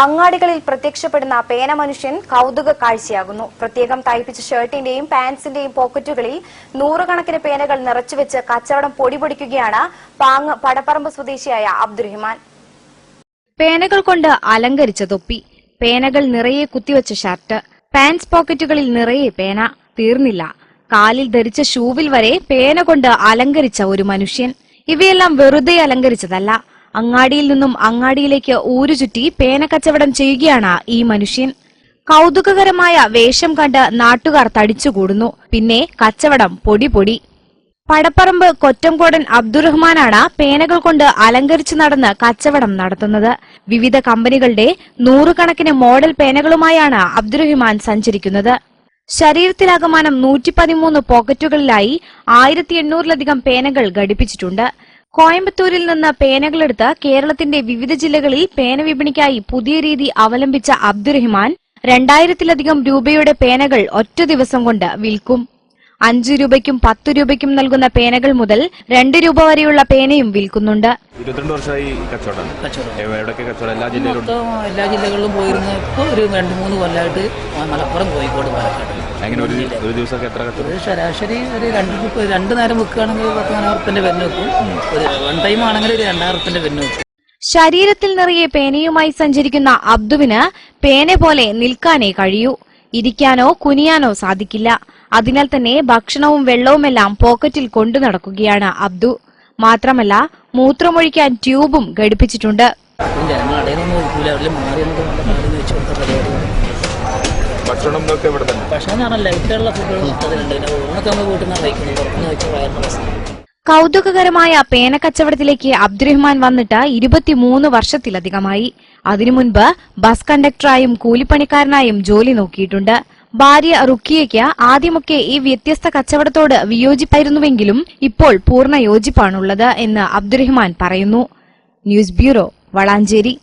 അങ്ങാടികളിൽ പ്രത്യക്ഷപ്പെടുന്ന പേന മനുഷ്യൻ കൗതുക കാഴ്ചയാകുന്നു. പ്രത്യേകം തയ്പ്പിച്ച ഷർട്ടിന്റെയും പാന്റ്സിന്റെയും പോക്കറ്റുകളിൽ നൂറുകണക്കിന് പേനകൾ നിറച്ചുവെച്ച് കച്ചവടം പൊടിപൊടിക്കുകയാണ് പാങ് പടപ്പറമ്പ് സ്വദേശിയായ അബ്ദുറഹ്മാൻ. പേനകൾ കൊണ്ട് അലങ്കരിച്ച തൊപ്പി, പേനകൾ നിറയെ കുത്തിവെച്ച ഷർട്ട്, പാന്റ്സ് പോക്കറ്റുകളിൽ നിറയെ പേന. തീർന്നില്ല, കാലിൽ ധരിച്ച ഷൂവിൽ വരെ പേന കൊണ്ട് അലങ്കരിച്ച ഒരു മനുഷ്യൻ. ഇവയെല്ലാം വെറുതെ അലങ്കരിച്ചതല്ല. അങ്ങാടിയിൽ നിന്നും അങ്ങാടിയിലേക്ക് ഊരുചുറ്റി പേന കച്ചവടം ചെയ്യുകയാണ് ഈ മനുഷ്യൻ. കൗതുകകരമായ വേഷം കണ്ട് നാട്ടുകാർ തടിച്ചുകൂടുന്നു. പിന്നെ കച്ചവടം പൊടി. പടപ്പറമ്പ് കൊറ്റംകോടൻ അബ്ദുറഹ്മാനാണ് പേനകൾ കൊണ്ട് അലങ്കരിച്ചു നടന്ന് കച്ചവടം നടത്തുന്നത്. വിവിധ കമ്പനികളുടെ നൂറുകണക്കിന് മോഡൽ പേനകളുമായാണ് അബ്ദുറഹ്മാൻ സഞ്ചരിക്കുന്നത്. ശരീരത്തിലാകമാനം 113 പോക്കറ്റുകളിലായി 1800-ലധികം പേനകൾ ഘടിപ്പിച്ചിട്ടുണ്ട്. കോയമ്പത്തൂരിൽ നിന്ന് പേനകളെടുത്ത് കേരളത്തിന്റെ വിവിധ ജില്ലകളിൽ പേന വിപണിക്കായി പുതിയ രീതി അവലംബിച്ച അബ്ദുറഹ്മാൻ 2000-ലധികം രൂപയുടെ പേനകൾ ഒറ്റ ദിവസം കൊണ്ട് വിൽക്കും. 5 രൂപയ്ക്കും 10 രൂപയ്ക്കും നൽകുന്ന പേനകൾ മുതൽ 2 രൂപ വരെയുള്ള പേനയും വിൽക്കുന്നുണ്ട്. 22 വർഷമായി കച്ചവടം. എല്ലാ ജില്ലകളിലും പോയിരുന്നു. ഇപ്പോൾ ഒരു 2-3 കൊല്ലമായിട്ട് മലപ്പുറം, കോഴിക്കോട്, പാലക്കാട്. ഒരു ദിവസം എത്ര കച്ചവടം? ശരാശരി ഒരു 2 നേരം വെക്കുകയാണെങ്കിൽ 10,000 പെണ്ണ് വെക്കും. ഒരു വൺ ടൈം ആണെങ്കിൽ ഒരു 2,000 പെണ്ണ് വെക്കും. ശരീരത്തിൽ നിറയെ പേനയുമായി സഞ്ചരിക്കുന്ന അബ്ദുവിന് പേന പോലെ നിൽക്കാനേ കഴിയൂ. ഇരിക്കാനോ കുനിയാനോ സാധിക്കില്ല. അതിനാൽ തന്നെ ഭക്ഷണവും വെള്ളവുമെല്ലാം പോക്കറ്റിൽ കൊണ്ടു നടക്കുകയാണ് അബ്ദു. മാത്രമല്ല, മൂത്രമൊഴിക്കാൻ ട്യൂബും ഘടിപ്പിച്ചിട്ടുണ്ട്. കൗതുകകരമായ പേന കച്ചവടത്തിലേക്ക് അബ്ദുറഹ്മാൻ വന്നിട്ട് 23 വർഷത്തിലധികമായി. അതിനു മുൻപ് ബസ് കണ്ടക്ടറായും കൂലിപ്പണിക്കാരനായും ജോലി നോക്കിയിട്ടുണ്ട്. ഭാര്യ റുക്കിയയ്ക്ക് ആദ്യമൊക്കെ ഈ വ്യത്യസ്ത കച്ചവടത്തോട് വിയോജിപ്പായിരുന്നുവെങ്കിലും ഇപ്പോൾ പൂർണ്ണ യോജിപ്പാണുള്ളത് എന്ന് അബ്ദുറഹ്മാൻ പറയുന്നു. News bureau, Valanchery.